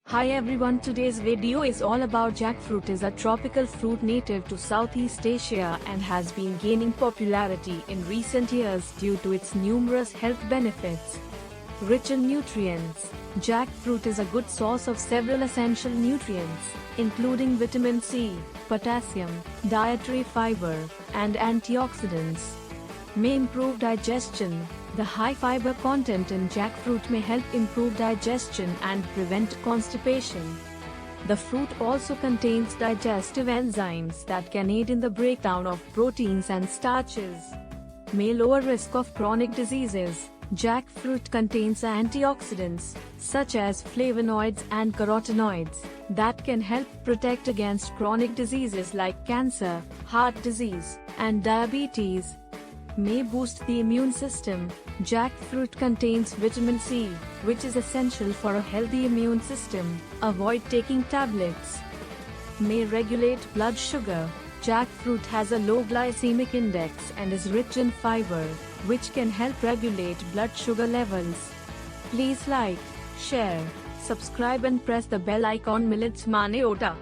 Hi everyone, today's video is all about jackfruit. Is a tropical fruit native to Southeast Asia and has been gaining popularity in recent years due to its numerous health benefits. Rich in nutrients, jackfruit is a good source of several essential nutrients, including vitamin C, potassium, dietary fiber, and antioxidants. May improve digestion. The high fiber content in jackfruit may help improve digestion and prevent constipation. The fruit also contains digestive enzymes that can aid in the breakdown of proteins and starches. May lower risk of chronic diseases. Jackfruit contains antioxidants, such as flavonoids and carotenoids, that can help protect against chronic diseases like cancer, heart disease, and diabetes. May boost the immune system. Jackfruit contains vitamin C, which is essential for a healthy immune system. Avoid taking tablets. May regulate blood sugar. Jackfruit has a low glycemic index and is rich in fiber, which can help regulate blood sugar levels. Please like, share, subscribe and press the bell icon. Millets Mane Ota.